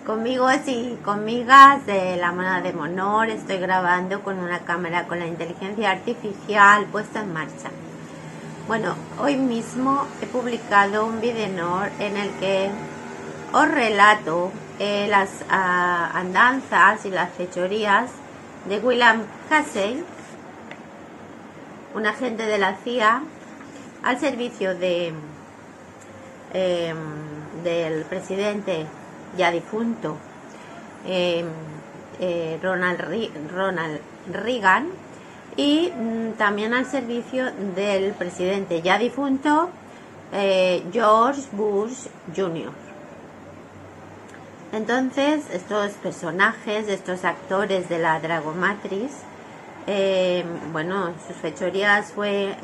Conmigo y conmigas de la monada de Monor estoy grabando con una cámara con la inteligencia artificial puesta en marcha. Bueno, hoy mismo he publicado un video en el que os relato las andanzas y las fechorías de William Casey, un agente de la CIA al servicio del presidente ya difunto Ronald Reagan, y también al servicio del presidente ya difunto George Bush Jr. Entonces, estos personajes, estos actores de la Dragomatrix, bueno, sus fechorías fue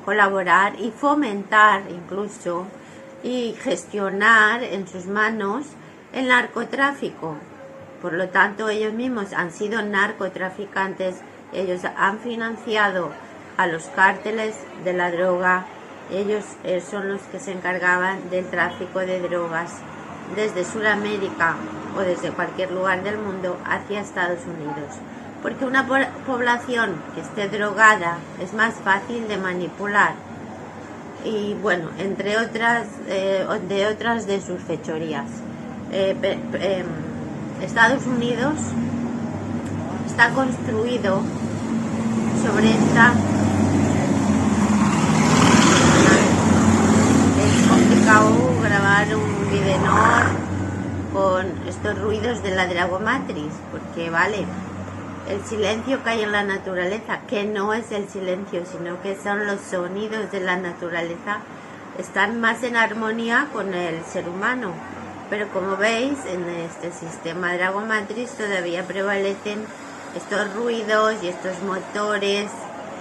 colaborar y fomentar incluso y gestionar en sus manos el narcotráfico. Por lo tanto, ellos mismos han sido narcotraficantes, ellos han financiado a los cárteles de la droga, ellos son los que se encargaban del tráfico de drogas desde Sudamérica o desde cualquier lugar del mundo hacia Estados Unidos. Porque una población que esté drogada es más fácil de manipular. Y bueno, entre otras de sus fechorías. Estados Unidos está construido sobre esta. Es complicado grabar un video con estos ruidos de la Dragomatrix, porque vale, el silencio que hay en la naturaleza, que no es el silencio, sino que son los sonidos de la naturaleza, están más en armonía con el ser humano. Pero como veis, en este sistema Dragomatrix todavía prevalecen estos ruidos y estos motores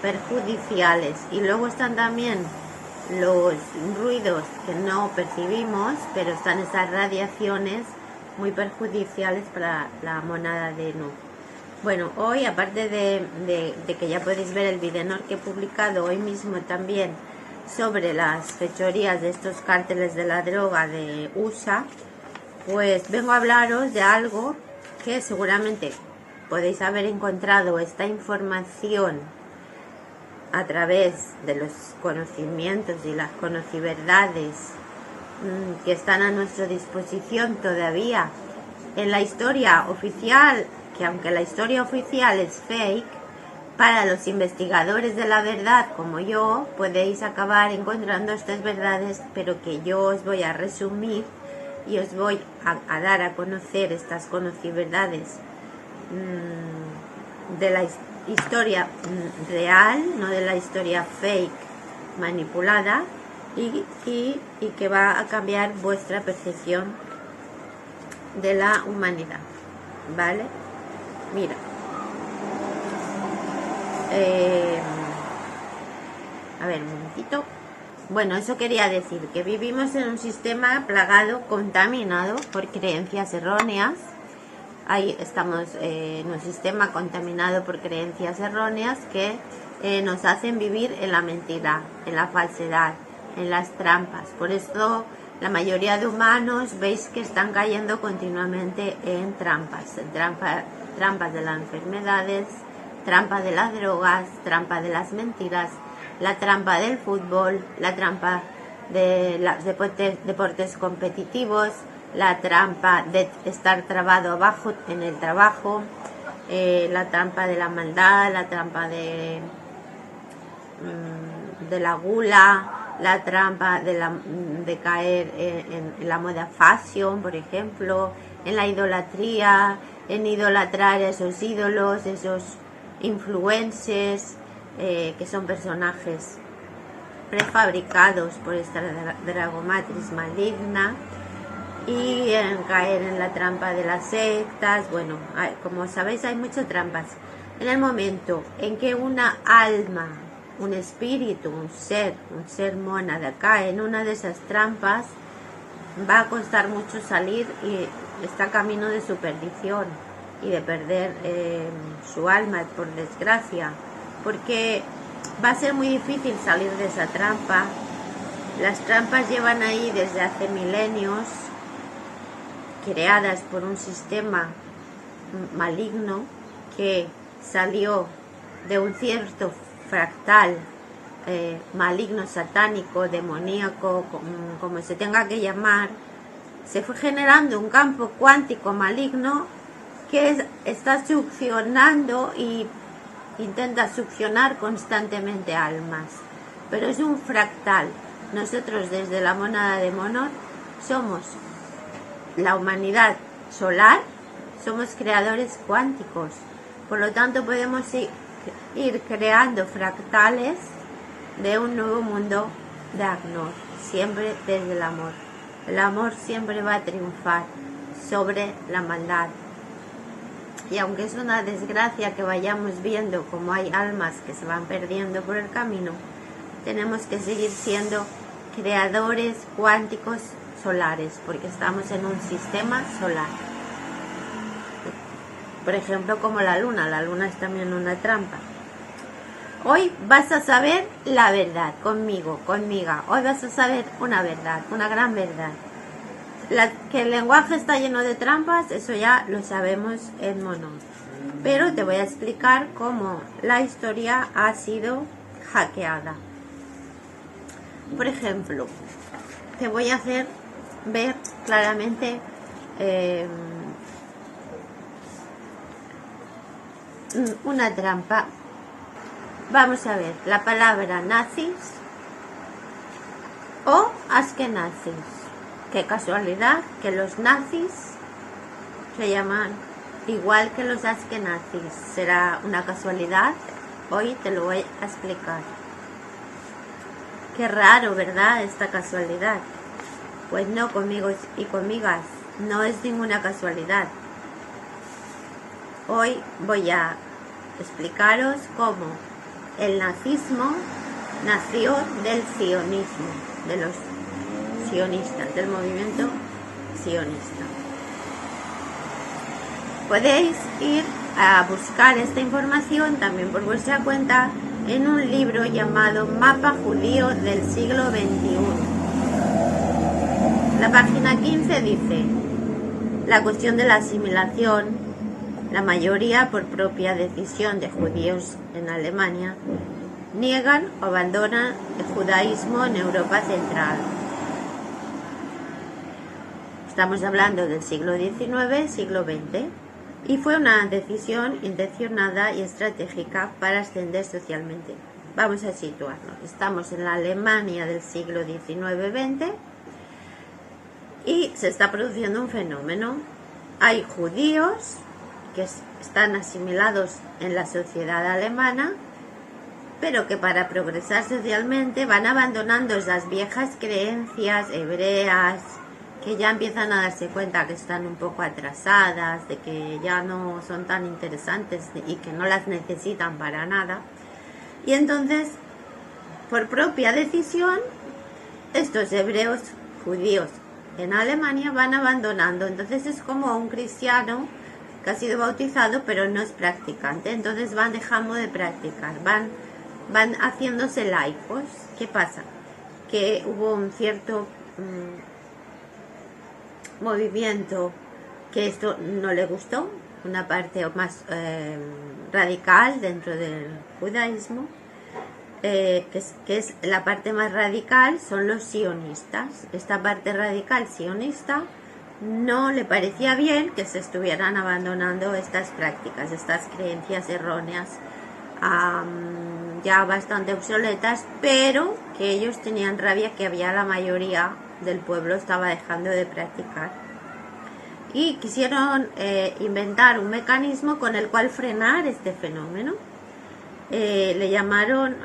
perjudiciales. Y luego están también los ruidos que no percibimos, pero están esas radiaciones muy perjudiciales para la monada de Nu. Bueno, hoy, aparte de que ya podéis ver el video que he publicado hoy mismo también sobre las fechorías de estos cárteles de la droga de USA, pues vengo a hablaros de algo que seguramente podéis haber encontrado esta información a través de los conocimientos y las conociverdades que están a nuestra disposición todavía en la historia oficial, que aunque la historia oficial es fake, para los investigadores de la verdad como yo podéis acabar encontrando estas verdades, pero que yo os voy a resumir y os voy a dar a conocer estas conociverdades de la historia real, no de la historia fake manipulada, y que va a cambiar vuestra percepción de la humanidad, ¿vale? Mira, a ver, un momentito. Bueno, eso quería decir, que vivimos en un sistema plagado, contaminado por creencias erróneas. Ahí estamos en un sistema contaminado por creencias erróneas que nos hacen vivir en la mentira, en la falsedad, en las trampas. Por esto la mayoría de humanos veis que están cayendo continuamente en trampas de las enfermedades, trampa de las drogas, trampa de las mentiras, la trampa del fútbol, la trampa de los deportes competitivos, la trampa de estar trabado abajo en el trabajo, la trampa de la maldad, la trampa de la gula, la trampa de caer en la moda fashion, por ejemplo, en la idolatría, en idolatrar a esos ídolos, esos influencers, que son personajes prefabricados por esta Dragomatrix maligna, y en caer en la trampa de las sectas. Bueno, como sabéis, hay muchas trampas. En el momento en que una alma, un espíritu, un ser mónada cae en una de esas trampas, va a costar mucho salir y está camino de su perdición y de perder su alma, por desgracia, porque va a ser muy difícil salir de esa trampa. Las trampas llevan ahí desde hace milenios creadas por un sistema maligno que salió de un cierto fractal maligno, satánico, demoníaco, como se tenga que llamar, se fue generando un campo cuántico maligno que está succionando y intenta succionar constantemente almas, pero es un fractal. Nosotros desde la mónada de Monod somos la humanidad solar, somos creadores cuánticos, por lo tanto podemos ir creando fractales de un nuevo mundo de Agnor, siempre desde el amor. El amor siempre va a triunfar sobre la maldad. Y aunque es una desgracia que vayamos viendo como hay almas que se van perdiendo por el camino, tenemos que seguir siendo creadores cuánticos solares, porque estamos en un sistema solar. Por ejemplo, como la luna es también una trampa. Hoy vas a saber la verdad, conmigo, conmiga. Hoy vas a saber una verdad, una gran verdad. Que el lenguaje está lleno de trampas, eso ya lo sabemos en Monod. Pero te voy a explicar cómo la historia ha sido hackeada. Por ejemplo, te voy a hacer ver claramente una trampa. Vamos a ver la palabra nazis o askenazis. Qué casualidad que los nazis se llaman igual que los askenazis. ¿Será una casualidad? Hoy te lo voy a explicar. Qué raro, ¿verdad? Esta casualidad. Pues no, conmigo y conmigas, no es ninguna casualidad. Hoy voy a explicaros cómo el nazismo nació del sionismo, de los sionistas, del movimiento sionista. Podéis ir a buscar esta información también por vuestra cuenta en un libro llamado Mapa Judío del siglo XXI. La página 15 dice: la cuestión de la asimilación. La mayoría, por propia decisión de judíos en Alemania, niegan o abandonan el judaísmo en Europa Central. Estamos hablando del siglo XIX, siglo XX, y fue una decisión intencionada y estratégica para ascender socialmente. Vamos a situarnos. Estamos en la Alemania del siglo XIX-XX y se está produciendo un fenómeno. Hay judíos que están asimilados en la sociedad alemana, pero que para progresar socialmente van abandonando esas viejas creencias hebreas, que ya empiezan a darse cuenta que están un poco atrasadas, de que ya no son tan interesantes y que no las necesitan para nada. Y entonces, por propia decisión, estos hebreos judíos en Alemania van abandonando. Entonces es como un cristiano que ha sido bautizado pero no es practicante, entonces van dejando de practicar, van haciéndose laicos. ¿Qué pasa? Que hubo un cierto movimiento que esto no le gustó, una parte más radical dentro del judaísmo, que es la parte más radical, son los sionistas. Esta parte radical sionista no le parecía bien que se estuvieran abandonando estas prácticas, estas creencias erróneas, ya bastante obsoletas, pero que ellos tenían rabia que había la mayoría del pueblo estaba dejando de practicar. Y quisieron inventar un mecanismo con el cual frenar este fenómeno. Le llamaron...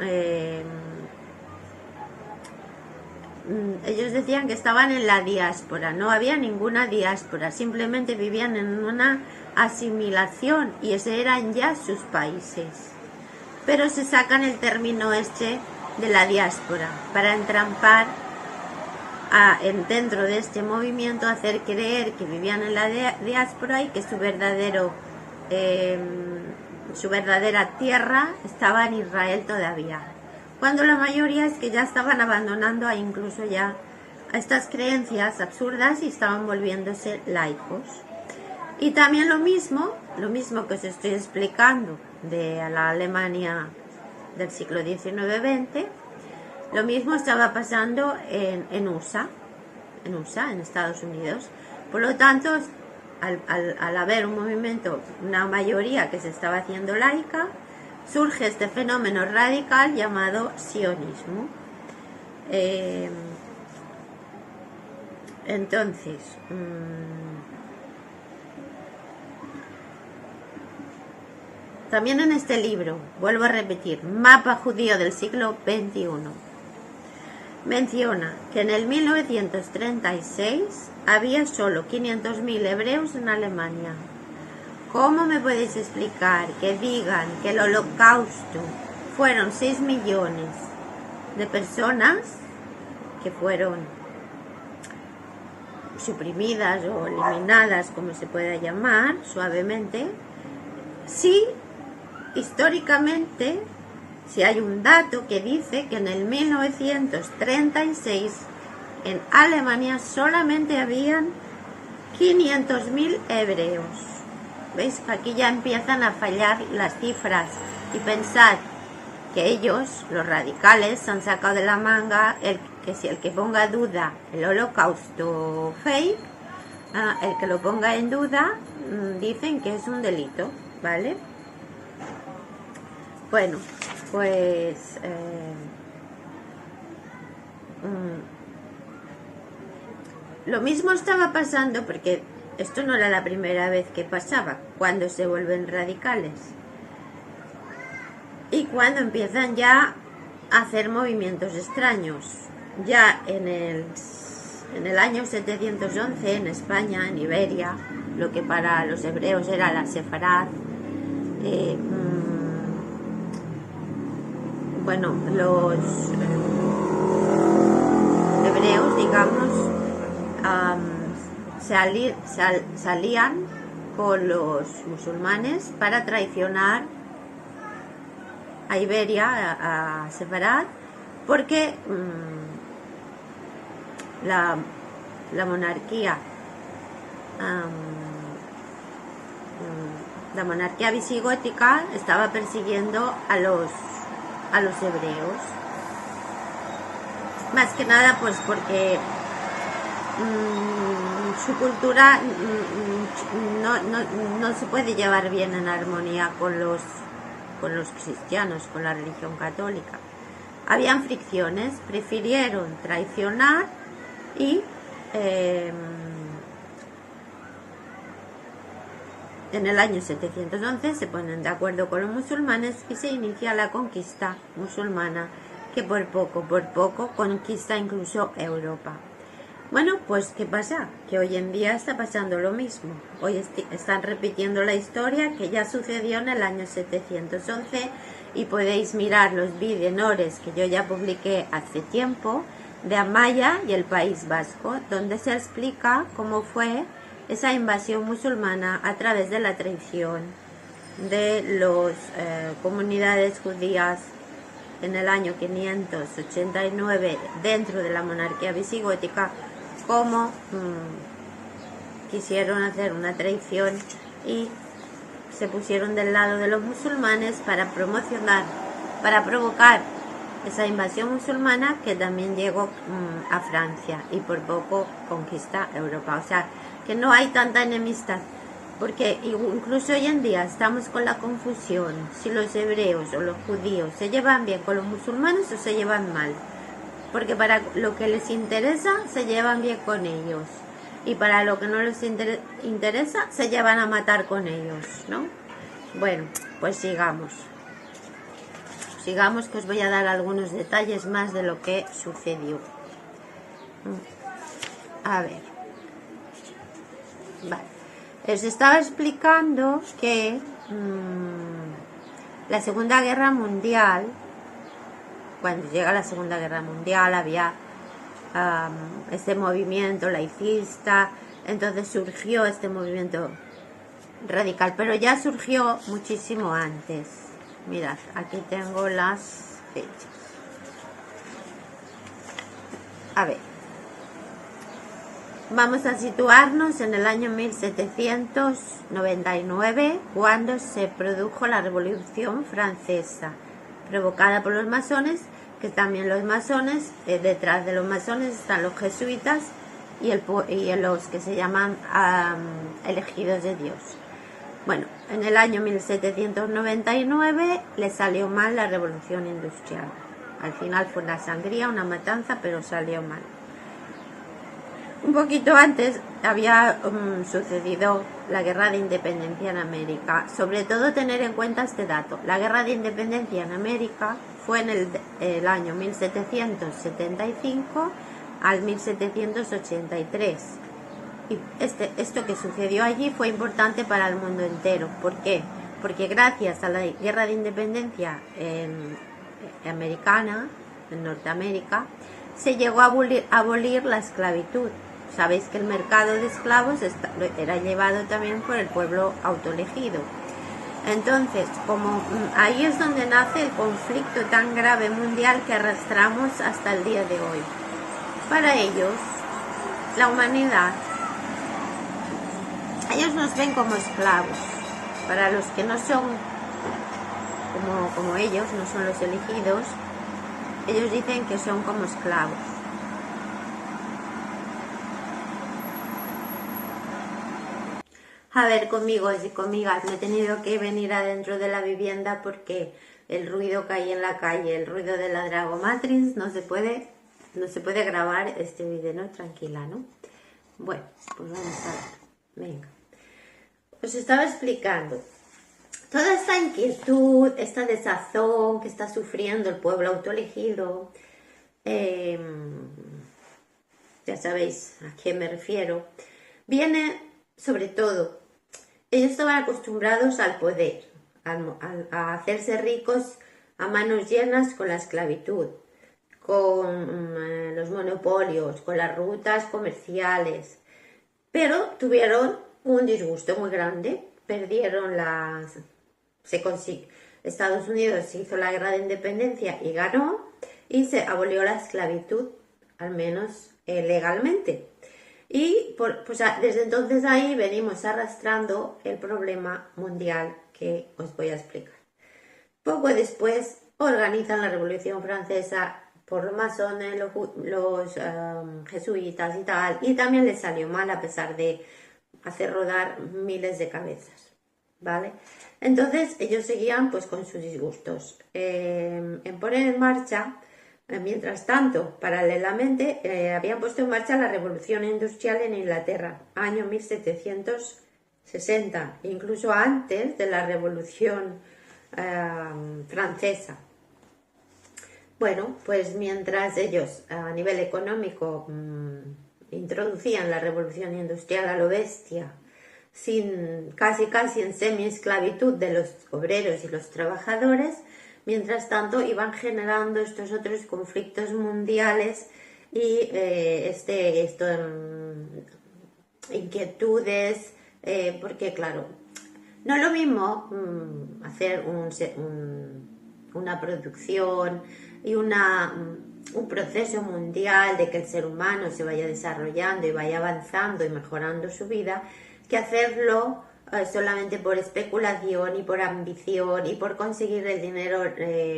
ellos decían que estaban en la diáspora. No había ninguna diáspora, simplemente vivían en una asimilación y ese eran ya sus países. Pero se sacan el término este de la diáspora para entrampar dentro de este movimiento, hacer creer que vivían en la diáspora y que su verdadera tierra estaba en Israel todavía, cuando la mayoría es que ya estaban abandonando incluso ya a estas creencias absurdas y estaban volviéndose laicos. Y también lo mismo que os estoy explicando de la Alemania del siglo XIX-XX, lo mismo estaba pasando en USA, en Estados Unidos. Por lo tanto, al haber un movimiento, una mayoría que se estaba haciendo laica, surge este fenómeno radical llamado sionismo. Entonces, también en este libro, vuelvo a repetir, Mapa Judío del siglo XXI, menciona que en el 1936 había solo 500.000 hebreos en Alemania. ¿Cómo me podéis explicar que digan que el Holocausto fueron 6 millones de personas que fueron suprimidas o eliminadas, como se pueda llamar suavemente, si históricamente, si hay un dato que dice que en el 1936 en Alemania solamente habían 500.000 hebreos? ¿Veis? Aquí ya empiezan a fallar las cifras. Y pensad que ellos, los radicales, han sacado de la manga el que ponga en duda el Holocausto fake, el que lo ponga en duda, dicen que es un delito, ¿vale? Bueno, pues lo mismo estaba pasando, porque esto no era la primera vez que pasaba, cuando se vuelven radicales y cuando empiezan ya a hacer movimientos extraños. Ya en el año 711 en España, en Iberia, lo que para los hebreos era la Sefarad, bueno, los hebreos, digamos, salían con los musulmanes para traicionar a Iberia, a Sefarad, porque la monarquía visigótica estaba persiguiendo a los hebreos, más que nada pues porque su cultura no se puede llevar bien en armonía con los cristianos, con la religión católica. Habían fricciones, prefirieron traicionar y en el año 711 se ponen de acuerdo con los musulmanes y se inicia la conquista musulmana, que por poco conquista incluso Europa. Bueno, pues ¿qué pasa? Que hoy en día está pasando lo mismo. Hoy están repitiendo la historia que ya sucedió en el año 711, y podéis mirar los vídeos que yo ya publiqué hace tiempo de Amaya y el País Vasco, donde se explica cómo fue esa invasión musulmana a través de la traición de las comunidades judías en el año 589 dentro de la monarquía visigótica, cómo quisieron hacer una traición y se pusieron del lado de los musulmanes para provocar esa invasión musulmana, que también llegó a Francia y por poco conquista Europa. O sea, que no hay tanta enemistad, porque incluso hoy en día estamos con la confusión si los hebreos o los judíos se llevan bien con los musulmanes o se llevan mal, porque para lo que les interesa se llevan bien con ellos y para lo que no les interesa se llevan a matar con ellos, ¿no? Bueno, pues sigamos, que os voy a dar algunos detalles más de lo que sucedió. A ver, vale. Les estaba explicando que la Segunda Guerra Mundial, cuando llega la Segunda Guerra Mundial, había este movimiento laicista, entonces surgió este movimiento radical, pero ya surgió muchísimo antes. Mirad, aquí tengo las fechas. A ver, Vamos a situarnos en el año 1799, cuando se produjo la Revolución Francesa, provocada por los masones, que también los masones, detrás de los masones están los jesuitas y los que se llaman elegidos de Dios. Bueno, en el año 1799 le salió mal la Revolución Industrial. Al final fue una sangría, una matanza, pero salió mal. Un poquito antes había sucedido la Guerra de Independencia en América. Sobre todo tener en cuenta este dato. La Guerra de Independencia en América fue en el año 1775 al 1783. Y esto que sucedió allí fue importante para el mundo entero. ¿Por qué? Porque gracias a la Guerra de Independencia americana, en Norteamérica, se llegó a abolir la esclavitud. Sabéis que el mercado de esclavos era llevado también por el pueblo autoelegido. Entonces, como ahí es donde nace el conflicto tan grave mundial que arrastramos hasta el día de hoy. Para ellos, la humanidad, ellos nos ven como esclavos. Para los que no son como ellos, no son los elegidos, ellos dicen que son como esclavos. A ver, conmigo y conmigas, me he tenido que venir adentro de la vivienda porque el ruido que hay en la calle, el ruido de la Dragomatrix, no se puede grabar este vídeo, ¿no? Tranquila, ¿no? Bueno, pues vamos a ver. Venga. Os estaba explicando toda esta inquietud, esta desazón que está sufriendo el pueblo autoelegido. Ya sabéis a quién me refiero. Viene sobre todo, ellos estaban acostumbrados al poder, a hacerse ricos a manos llenas con la esclavitud, con los monopolios, con las rutas comerciales, pero tuvieron un disgusto muy grande, perdieron Estados Unidos hizo la guerra de independencia y ganó, y se abolió la esclavitud, al menos legalmente. Y pues desde entonces ahí venimos arrastrando el problema mundial que os voy a explicar. Poco después organizan la Revolución Francesa por los masones, los jesuitas y tal, y también les salió mal a pesar de hacer rodar miles de cabezas, ¿vale? Entonces ellos seguían pues con sus disgustos. En poner en marcha, mientras tanto, paralelamente, habían puesto en marcha la Revolución Industrial en Inglaterra, año 1760, incluso antes de la Revolución Francesa. Bueno, pues mientras ellos a nivel económico introducían la Revolución Industrial a lo bestia, casi en semi-esclavitud de los obreros y los trabajadores, mientras tanto iban generando estos otros conflictos mundiales y inquietudes, porque claro, no es lo mismo hacer una producción y un proceso mundial de que el ser humano se vaya desarrollando y vaya avanzando y mejorando su vida, que hacerlo solamente por especulación y por ambición y por conseguir el dinero,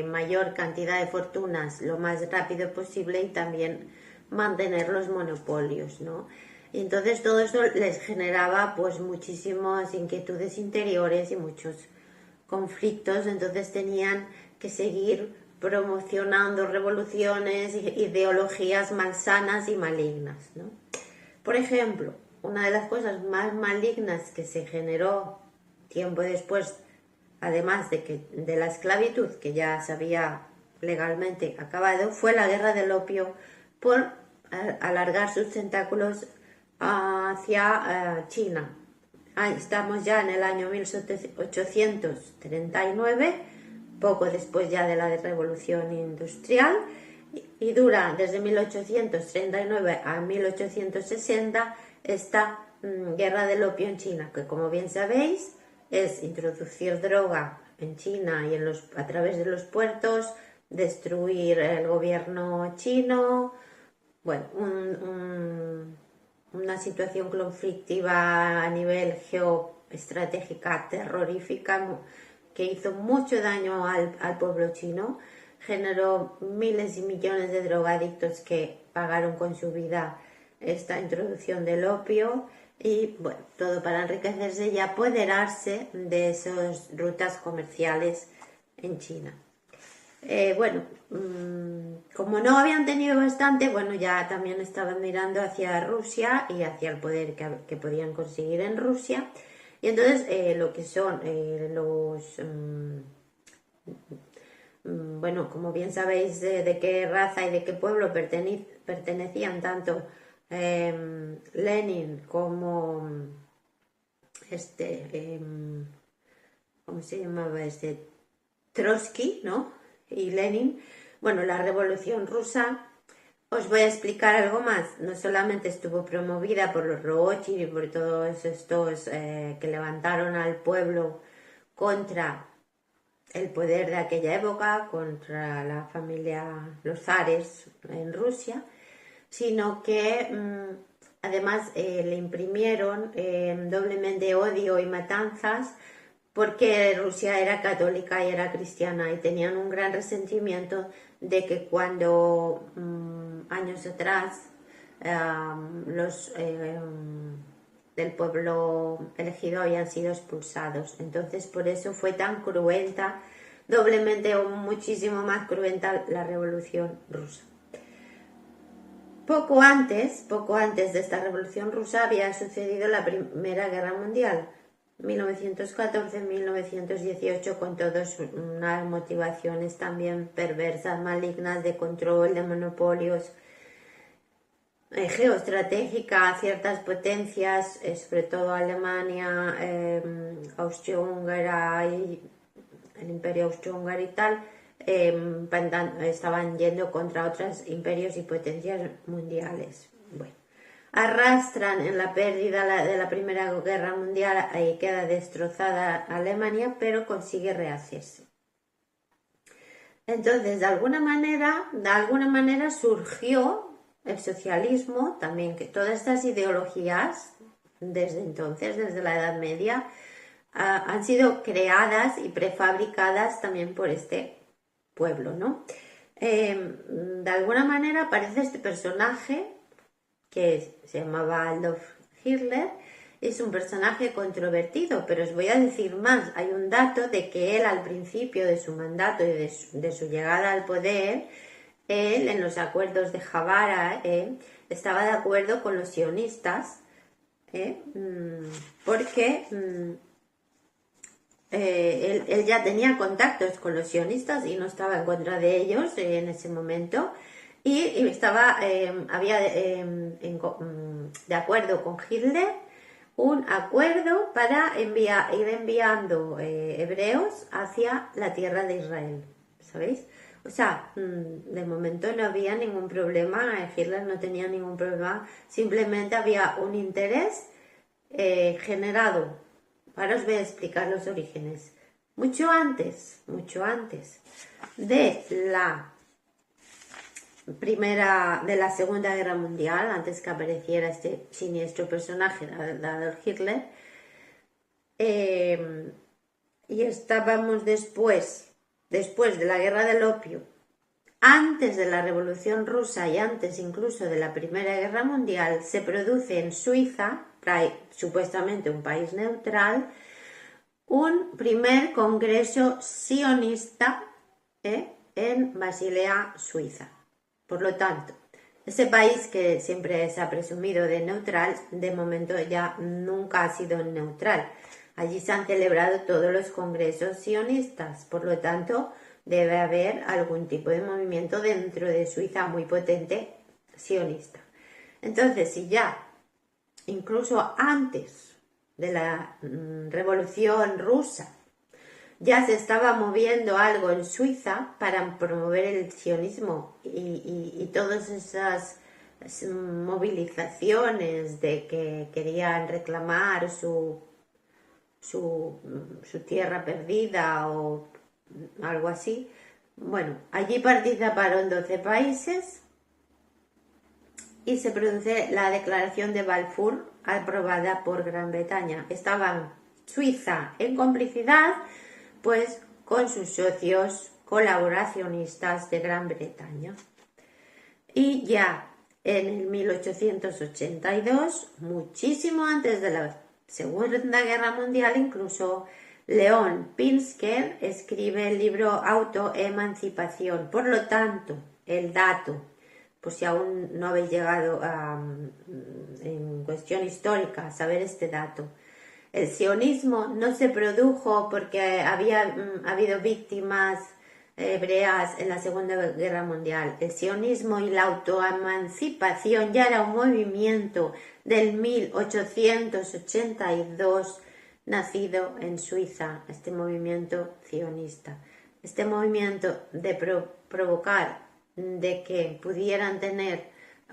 mayor cantidad de fortunas lo más rápido posible, y también mantener los monopolios, ¿no? Y entonces todo eso les generaba pues muchísimas inquietudes interiores y muchos conflictos. Entonces tenían que seguir promocionando revoluciones, ideologías malsanas y malignas, ¿no? Por ejemplo, una de las cosas más malignas que se generó tiempo después, además de la esclavitud, que ya se había legalmente acabado, fue la guerra del opio, por alargar sus tentáculos hacia China. Estamos ya en el año 1839, poco después ya de la Revolución Industrial, y dura desde 1839 a 1860 esta guerra del opio en China, que como bien sabéis es introducir droga en China y a través de los puertos, destruir el gobierno chino, bueno, una situación conflictiva a nivel geoestratégica terrorífica que hizo mucho daño al pueblo chino, generó miles y millones de drogadictos que pagaron con su vida esta introducción del opio y bueno, todo para enriquecerse y apoderarse de esas rutas comerciales en China. Bueno, como no habían tenido bastante, bueno, ya también estaban mirando hacia Rusia y hacia el poder que podían conseguir en Rusia. Y entonces lo que son bueno, como bien sabéis de qué raza y de qué pueblo pertenecían tanto Lenin como ¿cómo se llamaba este? Trotsky, ¿no? Y Lenin. Bueno, la Revolución Rusa, os voy a explicar algo más. No solamente estuvo promovida por los Rothschild y por todos estos que levantaron al pueblo contra el poder de aquella época, contra la familia, los zares en Rusia, sino que además le imprimieron doblemente odio y matanzas porque Rusia era católica y era cristiana y tenían un gran resentimiento de que cuando años atrás los del pueblo elegido habían sido expulsados. Entonces por eso fue tan cruenta, doblemente o muchísimo más cruenta la Revolución Rusa. Poco antes de esta Revolución Rusa había sucedido la Primera Guerra Mundial, 1914-1918, con todas unas motivaciones también perversas, malignas, de control, de monopolios, geoestratégica a ciertas potencias, sobre todo Alemania, Austria-Húngara y el Imperio Austrohúngaro y tal, estaban yendo contra otros imperios y potencias mundiales. Bueno, arrastran en la pérdida de la Primera Guerra Mundial y queda destrozada Alemania, pero consigue rehacerse. Entonces, de alguna manera surgió el socialismo, también, que todas estas ideologías desde entonces, desde la Edad Media, han sido creadas y prefabricadas también por este pueblo, ¿no? De alguna manera aparece este personaje que se llamaba Adolf Hitler. Es un personaje controvertido, pero os voy a decir más. Hay un dato de que él, al principio de su mandato y de su llegada al poder, él en los acuerdos de Javara estaba de acuerdo con los sionistas, porque él ya tenía contactos con los sionistas y no estaba en contra de ellos en ese momento, y estaba había de acuerdo con Hitler un acuerdo para ir enviando hebreos hacia la tierra de Israel, ¿sabéis? O sea, de momento no había ningún problema, Hitler no tenía ningún problema, simplemente había un interés generado. Ahora os voy a explicar los orígenes. Mucho antes de la Segunda Guerra Mundial, antes que apareciera este siniestro personaje de Adolf Hitler, y estábamos después de la Guerra del Opio, antes de la Revolución Rusa y antes incluso de la Primera Guerra Mundial, se produce en Suiza, supuestamente un país neutral, un primer congreso sionista en Basilea, Suiza. Por lo tanto, ese país que siempre se ha presumido de neutral, de momento ya nunca ha sido neutral. Allí se han celebrado todos los congresos sionistas, por lo tanto debe haber algún tipo de movimiento dentro de Suiza muy potente sionista. Entonces, si ya incluso antes de la Revolución Rusa ya se estaba moviendo algo en Suiza para promover el sionismo y todas esas movilizaciones de que querían reclamar su tierra perdida o algo así. Bueno, allí participaron 12 países y se produce la declaración de Balfour, aprobada por Gran Bretaña. Estaban Suiza en complicidad, pues, con sus socios colaboracionistas de Gran Bretaña. Y ya en el 1882, muchísimo antes de la Segunda Guerra Mundial, incluso León Pinsker escribe el libro Autoemancipación. Por lo tanto, el dato, por si aún no habéis llegado en cuestión histórica a saber este dato, el sionismo no se produjo porque había habido víctimas hebreas en la Segunda Guerra Mundial. El sionismo y la autoemancipación ya era un movimiento del 1882 nacido en Suiza, este movimiento sionista. Este movimiento de provocar de que pudieran tener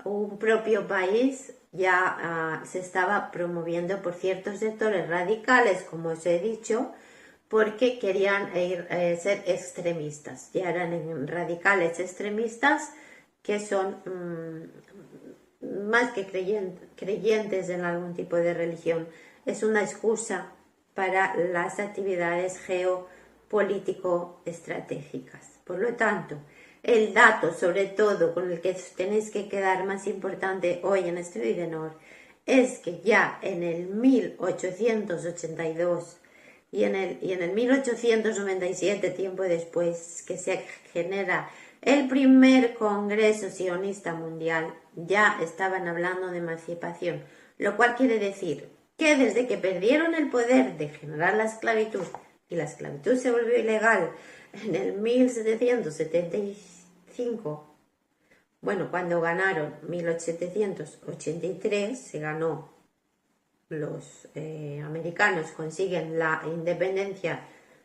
un propio país ya se estaba promoviendo por ciertos sectores radicales, como os he dicho, porque querían ser extremistas. Ya eran radicales extremistas que son más que creyentes en algún tipo de religión. Es una excusa para las actividades geopolítico-estratégicas. Por lo tanto, el dato, sobre todo, con el que tenéis que quedar más importante hoy en este Videnor, es que ya en el 1882 y en el 1897, tiempo después, que se genera el primer Congreso Sionista Mundial, ya estaban hablando de emancipación, lo cual quiere decir que desde que perdieron el poder de generar la esclavitud, y la esclavitud se volvió ilegal en el 1775, bueno, cuando ganaron 1783, se ganó, los americanos consiguen la independencia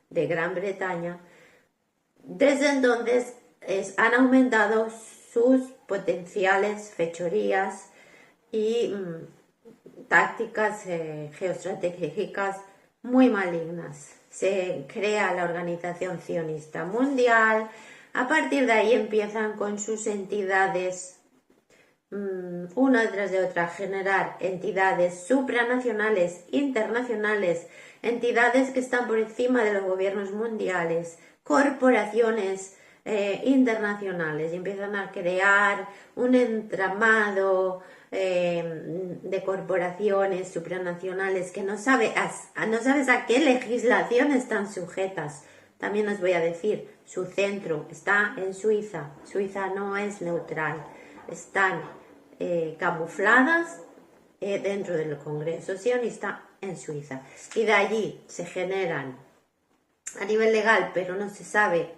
de Gran Bretaña. Desde entonces han aumentado sus potenciales fechorías y tácticas geoestratégicas muy malignas. Se crea la Organización Sionista Mundial. A partir de ahí empiezan con sus entidades, una detrás de otra, generar entidades supranacionales, internacionales, entidades que están por encima de los gobiernos mundiales, corporaciones internacionales, y empiezan a crear un entramado de corporaciones supranacionales que no sabes a qué legislación están sujetas. También os voy a decir, su centro está en Suiza. Suiza no es neutral. Están camufladas dentro del Congreso Sionista en Suiza. Y de allí se generan a nivel legal, pero no se sabe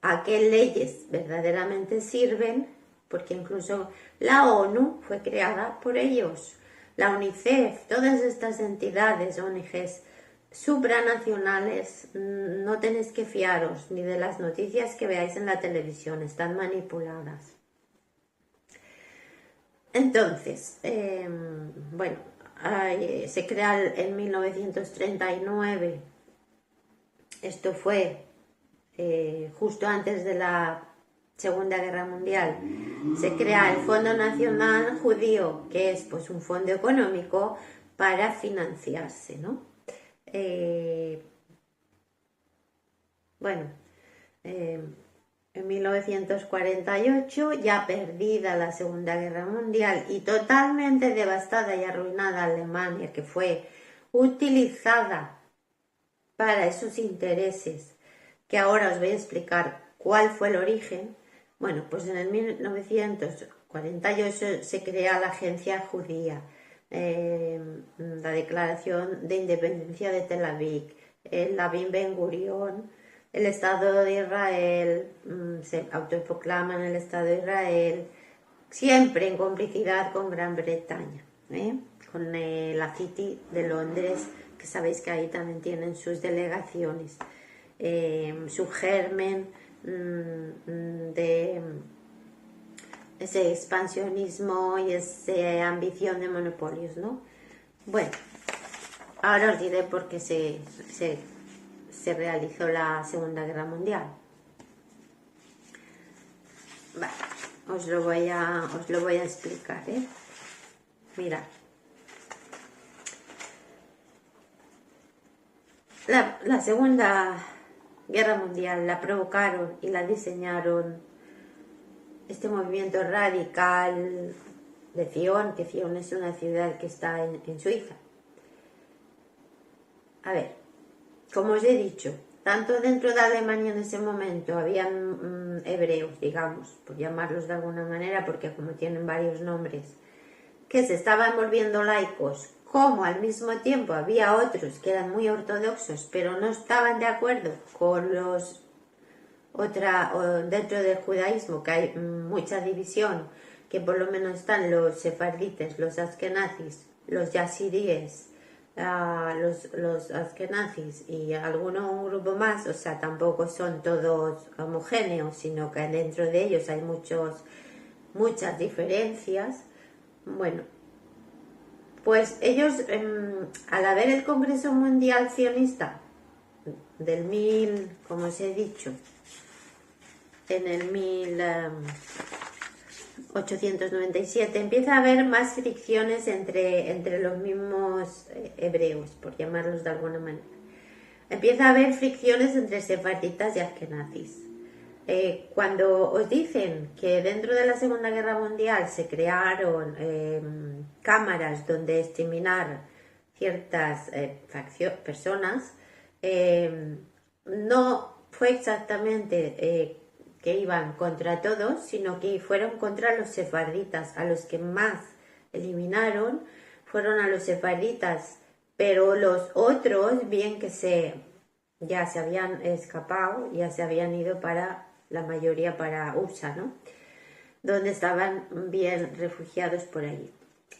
a qué leyes verdaderamente sirven, porque incluso la ONU fue creada por ellos. La UNICEF, todas estas entidades, ONGs supranacionales, no tenéis que fiaros ni de las noticias que veáis en la televisión, están manipuladas. Entonces, bueno, se crea en 1939, esto fue justo antes de la Segunda Guerra Mundial, se crea el Fondo Nacional Judío, que es pues un fondo económico para financiarse, ¿no? En 1948, ya perdida la Segunda Guerra Mundial y totalmente devastada y arruinada Alemania, que fue utilizada para esos intereses, que ahora os voy a explicar cuál fue el origen. Bueno, pues en el 1948 se crea la Agencia Judía, la Declaración de Independencia de Tel Aviv, el Rabin Ben Gurión, el Estado de Israel, se autoproclaman el Estado de Israel, siempre en complicidad con Gran Bretaña, con la City de Londres, que sabéis que ahí también tienen sus delegaciones, su germen de ese expansionismo y esa ambición de monopolios, ¿no? Bueno, ahora os diré por qué se realizó la Segunda Guerra Mundial. Vale. os lo voy a explicar, ¿eh? Mirad. La Segunda Guerra Mundial la provocaron y la diseñaron este movimiento radical de Zion, que Zion es una ciudad que está en Suiza. A ver, como os he dicho, tanto dentro de Alemania en ese momento habían hebreos, digamos, por llamarlos de alguna manera, porque como tienen varios nombres, que se estaban volviendo laicos, como al mismo tiempo había otros que eran muy ortodoxos, pero no estaban de acuerdo con los dentro del judaísmo, que hay mucha división, que por lo menos están los sefardites, los askenazis, los yazidíes, los askenazis y un grupo más, o sea, tampoco son todos homogéneos, sino que dentro de ellos hay muchas diferencias. Bueno, pues ellos, al haber el Congreso Mundial Sionista del como os he dicho, en el 1897, empieza a haber más fricciones entre los mismos hebreos, por llamarlos de alguna manera. Empieza a haber fricciones entre sefarditas y askenazis. Cuando os dicen que dentro de la Segunda Guerra Mundial se crearon cámaras donde exterminar ciertas personas, no fue exactamente que iban contra todos, sino que fueron contra los sefarditas. A los que más eliminaron fueron a los sefarditas, pero los otros, bien que ya se habían escapado, ya se habían ido la mayoría para USA, ¿no? Donde estaban bien refugiados por allí.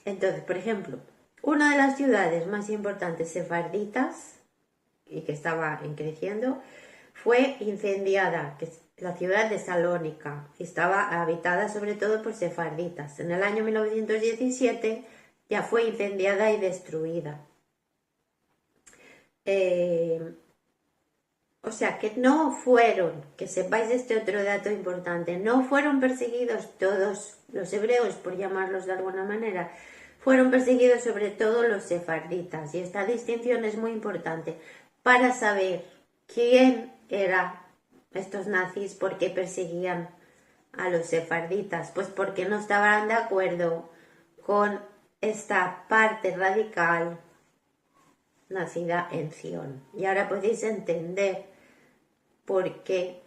Entonces, por ejemplo, una de las ciudades más importantes sefarditas y que estaba creciendo fue incendiada, que es la ciudad de Salónica. Estaba habitada sobre todo por sefarditas. En el año 1917 ya fue incendiada y destruida. O sea, que no fueron, que sepáis este otro dato importante, no fueron perseguidos todos los hebreos, por llamarlos de alguna manera, fueron perseguidos sobre todo los sefarditas. Y esta distinción es muy importante para saber quién eran estos nazis, por qué perseguían a los sefarditas. Pues porque no estaban de acuerdo con esta parte radical nacida en Zion. Y ahora podéis entender por qué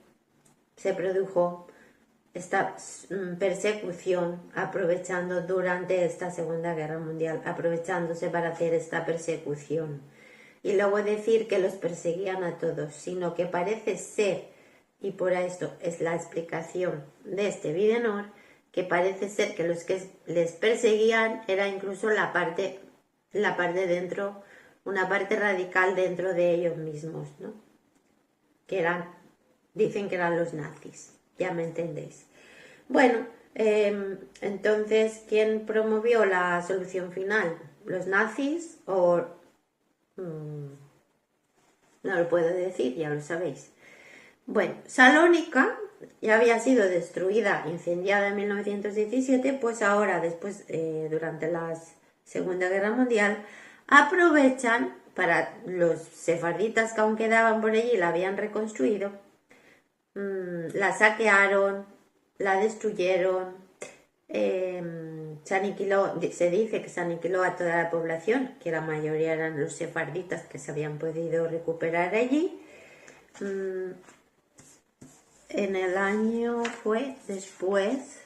se produjo esta persecución aprovechando durante esta Segunda Guerra Mundial, aprovechándose para hacer esta persecución. Y luego decir que los perseguían a todos, sino que parece ser, y por esto es la explicación de este Videnor, que parece ser que los que les perseguían era incluso la parte dentro, una parte radical dentro de ellos mismos, ¿no? Que dicen que eran los nazis, ya me entendéis. Bueno, entonces, ¿quién promovió la solución final? ¿Los nazis o...? No lo puedo decir, ya lo sabéis. Bueno, Salónica ya había sido destruida, incendiada en 1917, pues ahora, después, durante la Segunda Guerra Mundial, aprovechan para los sefarditas que aún quedaban por allí, la habían reconstruido, la saquearon, la destruyeron, se aniquiló, se dice que se aniquiló a toda la población, que la mayoría eran los sefarditas que se habían podido recuperar allí. En el año fue después,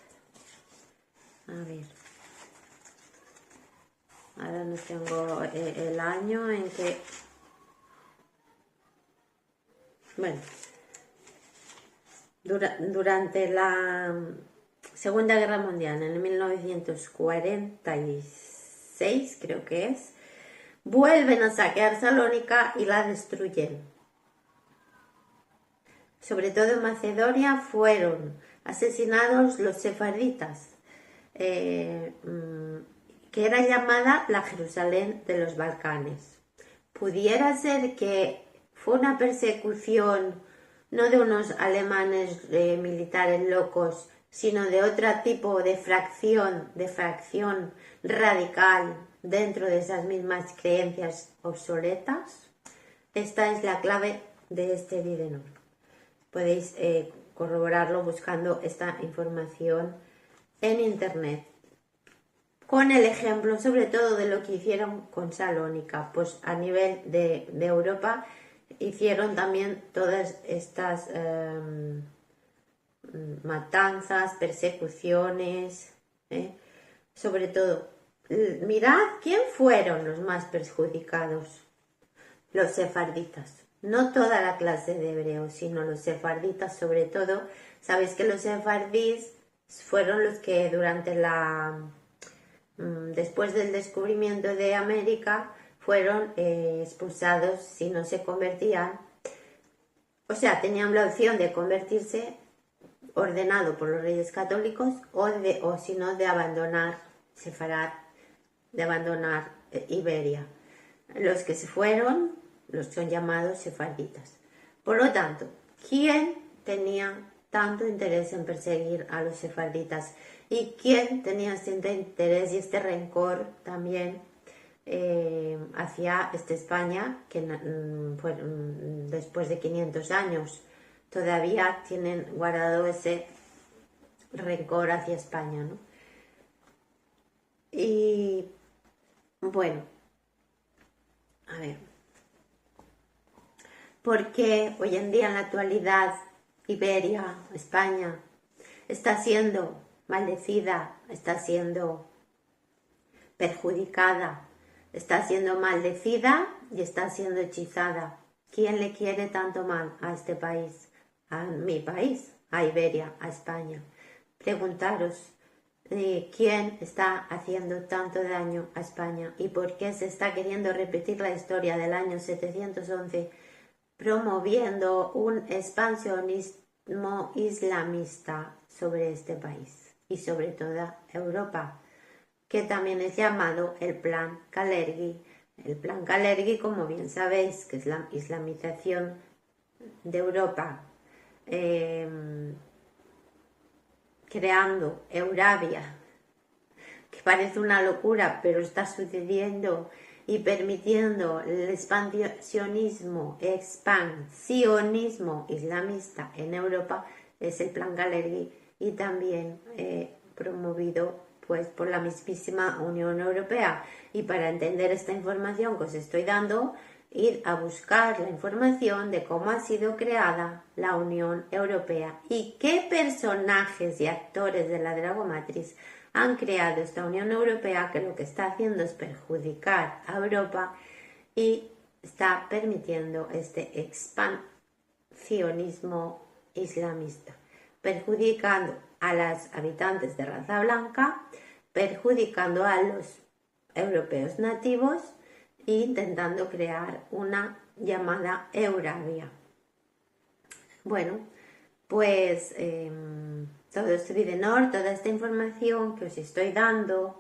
a ver, ahora no tengo el año en que, bueno, durante la Segunda Guerra Mundial, en 1946 creo que es, vuelven a saquear Salónica y la destruyen. Sobre todo en Macedonia fueron asesinados los sefarditas, que era llamada la Jerusalén de los Balcanes. Pudiera ser que fue una persecución no de unos alemanes militares locos sino de otro tipo de fracción radical dentro de esas mismas creencias obsoletas. Esta es la clave de este Videnor. Podéis corroborarlo buscando esta información en internet, con el ejemplo sobre todo de lo que hicieron con Salónica. Pues a nivel de Europa hicieron también todas estas matanzas, persecuciones, sobre todo. Mirad quién fueron los más perjudicados: los sefarditas. No toda la clase de hebreos, sino los sefarditas sobre todo. Sabéis que los sefardíes fueron los que durante después del descubrimiento de América fueron expulsados si no se convertían. O sea, tenían la opción de convertirse, ordenado por los reyes católicos, o si no, de abandonar Sefarad, de abandonar Iberia. Los que se fueron son llamados sefarditas. Por lo tanto, ¿quién tenía tanto interés en perseguir a los sefarditas? ¿Y quién tenía este interés y este rencor también hacia España, que después de 500 años todavía tienen guardado ese rencor hacia España, ¿no? Y bueno, a ver, ¿por qué hoy en día en la actualidad Iberia, España, está siendo maldecida, está siendo perjudicada, está siendo maldecida y está siendo hechizada? ¿Quién le quiere tanto mal a este país, a mi país, a Iberia, a España? Preguntaros, ¿quién está haciendo tanto daño a España y por qué se está queriendo repetir la historia del año 711 promoviendo un expansionismo islamista sobre este país y sobre toda Europa, que también es llamado el Plan Kalergi? El Plan Kalergi, como bien sabéis, que es la islamización de Europa, creando Eurabia, que parece una locura, pero está sucediendo, y permitiendo el expansionismo islamista en Europa, es el Plan Kalergi, y también promovido pues por la mismísima Unión Europea. Y para entender esta información que os estoy dando, ir a buscar la información de cómo ha sido creada la Unión Europea y qué personajes y actores de la Dragomatrix han creado esta Unión Europea, que lo que está haciendo es perjudicar a Europa y está permitiendo este expansionismo islamista, perjudicando a los habitantes de raza blanca, perjudicando a los europeos nativos e intentando crear una llamada Eurabia. Bueno, pues todo este Videnor, toda esta información que os estoy dando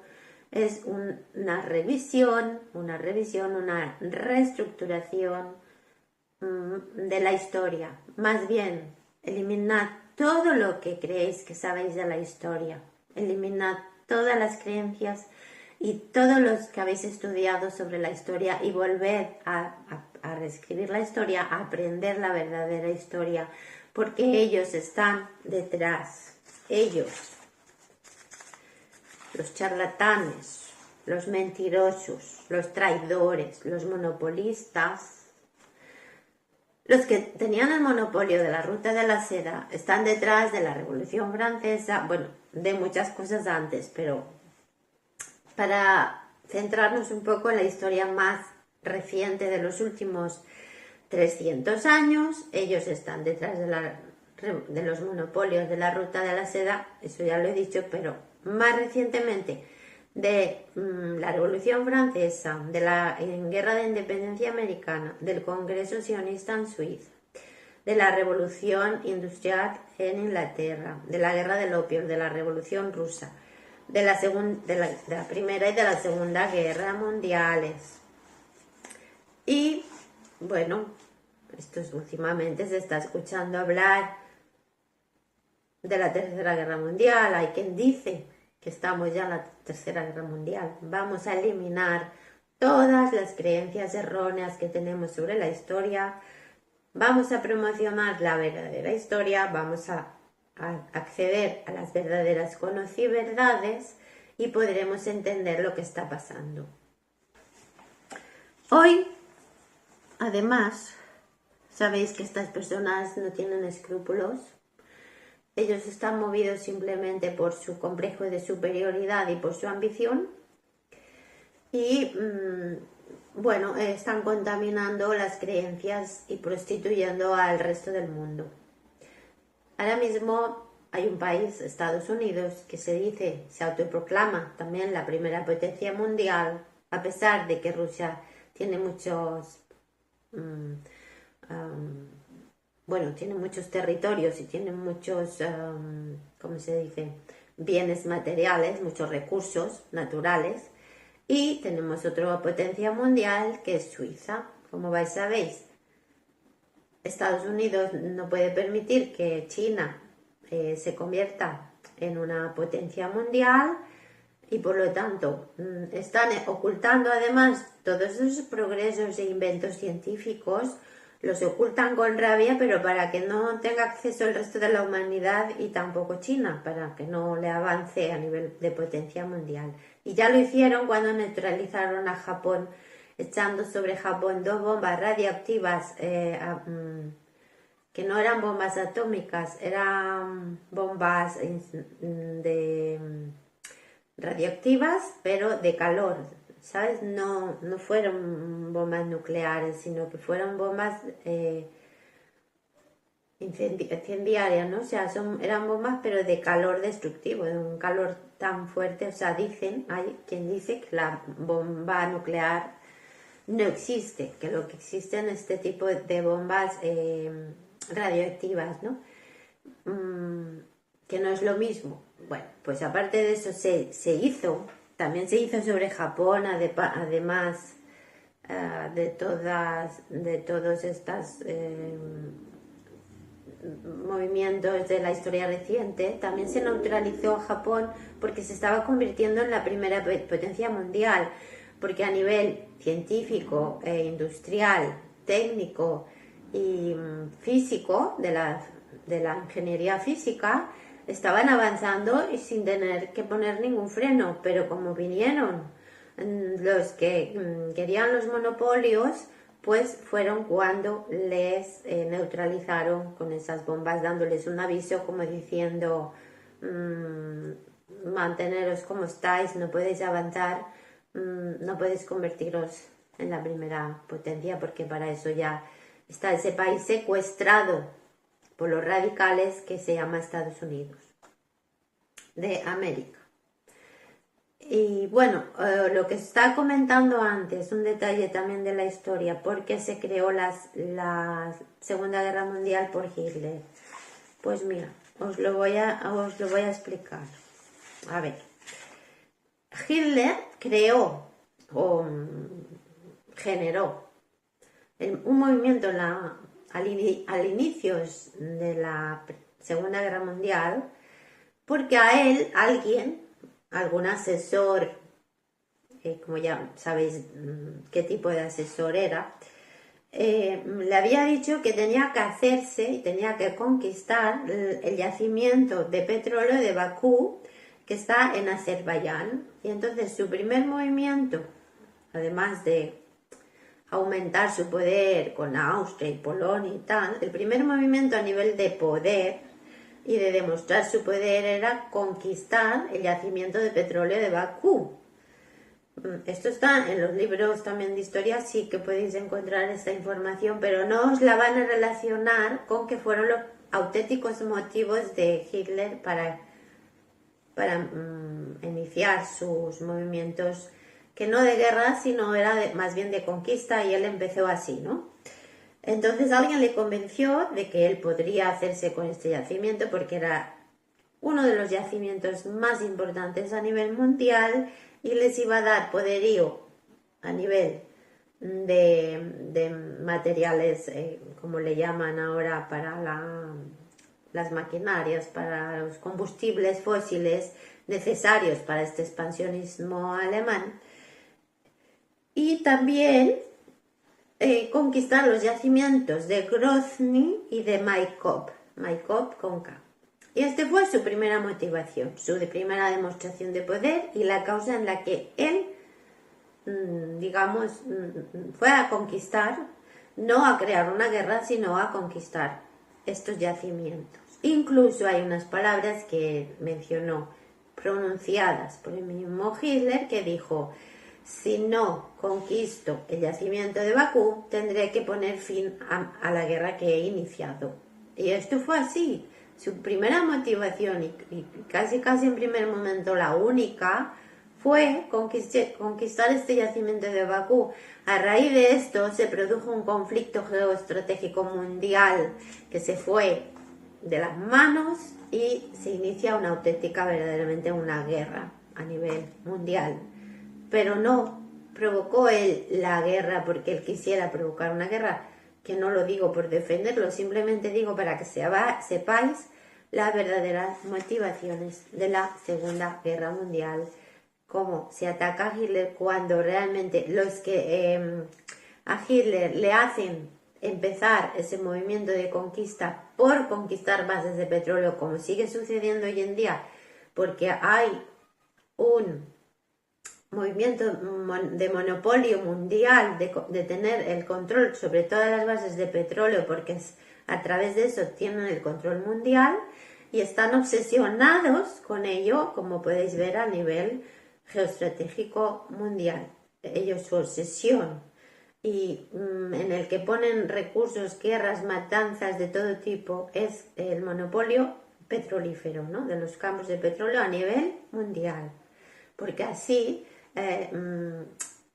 es una revisión, una reestructuración de la historia. Más bien, eliminad todo lo que creéis que sabéis de la historia. Eliminad todas las creencias y todos los que habéis estudiado sobre la historia y volved a reescribir la historia, a aprender la verdadera historia, porque ellos están detrás. Ellos, los charlatanes, los mentirosos, los traidores, los monopolistas, los que tenían el monopolio de la ruta de la seda, están detrás de la Revolución Francesa, bueno, de muchas cosas antes, pero para centrarnos un poco en la historia más reciente de los últimos 300 años, ellos están detrás de los monopolios de la ruta de la seda, eso ya lo he dicho, pero más recientemente de la Revolución Francesa, de la Guerra de Independencia Americana, del Congreso Sionista en Suiza, de la Revolución Industrial en Inglaterra, de la Guerra del Opio, de la Revolución Rusa, de la Primera y de la Segunda Guerra Mundiales. Y bueno, últimamente se está escuchando hablar de la Tercera Guerra Mundial. Hay quien dice que estamos ya en la Tercera Guerra Mundial. Vamos a eliminar todas las creencias erróneas que tenemos sobre la historia. Vamos a promocionar la verdadera historia. Vamos a acceder a las verdaderas verdades y podremos entender lo que está pasando. Hoy, además, sabéis que estas personas no tienen escrúpulos. Ellos están movidos simplemente por su complejo de superioridad y por su ambición. Y, bueno, están contaminando las creencias y prostituyendo al resto del mundo. Ahora mismo hay un país, Estados Unidos, que se autoproclama también la primera potencia mundial, a pesar de que Rusia tiene tiene muchos territorios y tiene muchos, bienes materiales, muchos recursos naturales. Y tenemos otra potencia mundial que es Suiza. Como sabéis, Estados Unidos no puede permitir que China se convierta en una potencia mundial y por lo tanto están ocultando además todos esos progresos e inventos científicos, los ocultan con rabia, pero para que no tenga acceso el resto de la humanidad y tampoco China, para que no le avance a nivel de potencia mundial. Y ya lo hicieron cuando neutralizaron a Japón, echando sobre Japón 2 bombas radiactivas que no eran bombas atómicas, eran bombas radioactivas, pero de calor, ¿sabes? No fueron bombas nucleares, sino que fueron bombas incendiarias, ¿no? O sea, eran bombas pero de calor destructivo, de un calor tan fuerte. O sea, hay quien dice que la bomba nuclear no existe, que lo que existen es este tipo de bombas radioactivas, ¿no? Que no es lo mismo. Bueno, pues aparte de eso también se hizo sobre Japón, además de todos estos movimientos de la historia reciente. También se neutralizó a Japón porque se estaba convirtiendo en la primera potencia mundial, porque a nivel científico, industrial, técnico y físico, de la ingeniería física, estaban avanzando y sin tener que poner ningún freno. Pero como vinieron los que querían los monopolios, pues fueron cuando les neutralizaron con esas bombas, dándoles un aviso como diciendo manteneros como estáis, no podéis avanzar, no podéis convertiros en la primera potencia, porque para eso ya está ese país secuestrado por los radicales que se llama Estados Unidos de América. Y bueno, lo que estaba comentando antes, un detalle también de la historia, por qué se creó la Segunda Guerra Mundial por Hitler. Pues mira, os lo voy a explicar. A ver, Hitler creó o generó un movimiento al inicio de la Segunda Guerra Mundial, porque a él algún asesor, como ya sabéis qué tipo de asesor era, le había dicho que tenía que hacerse y tenía que conquistar el yacimiento de petróleo de Bakú, que está en Azerbaiyán. Y entonces su primer movimiento, además de aumentar su poder con Austria y Polonia y tal, el primer movimiento a nivel de poder y de demostrar su poder era conquistar el yacimiento de petróleo de Bakú. Esto está en los libros también de historia, sí que podéis encontrar esta información, pero no os la van a relacionar con que fueron los auténticos motivos de Hitler para iniciar sus movimientos, que no de guerra, sino era más bien de conquista, y él empezó así, ¿no? Entonces alguien le convenció de que él podría hacerse con este yacimiento porque era uno de los yacimientos más importantes a nivel mundial y les iba a dar poderío a nivel de materiales, como le llaman ahora, para las maquinarias, para los combustibles fósiles necesarios para este expansionismo alemán, y también conquistar los yacimientos de Grozny y de Maikop con K. Y este fue su primera motivación, su primera demostración de poder y la causa en la que él, digamos, fue a conquistar, no a crear una guerra, sino a conquistar estos yacimientos. Incluso hay unas palabras que mencionó, pronunciadas por el mismo Hitler, que dijo: si no conquisto el yacimiento de Bakú, tendré que poner fin a la guerra que he iniciado. Y esto fue así. Su primera motivación, y casi en primer momento la única, fue conquistar este yacimiento de Bakú. A raíz de esto se produjo un conflicto geoestratégico mundial que se fue de las manos y se inicia una auténtica, verdaderamente una guerra a nivel mundial. Pero no provocó él la guerra porque él quisiera provocar una guerra, que no lo digo por defenderlo, simplemente digo para que sepáis las verdaderas motivaciones de la Segunda Guerra Mundial, cómo se ataca a Hitler cuando realmente los que a Hitler le hacen empezar ese movimiento de conquista por conquistar bases de petróleo, como sigue sucediendo hoy en día, porque hay un movimiento de monopolio mundial de tener el control sobre todas las bases de petróleo, porque a través de eso tienen el control mundial y están obsesionados con ello, como podéis ver a nivel geoestratégico mundial. Ellos, su obsesión, y en el que ponen recursos, guerras, matanzas de todo tipo, es el monopolio petrolífero, ¿no?, de los campos de petróleo a nivel mundial, porque así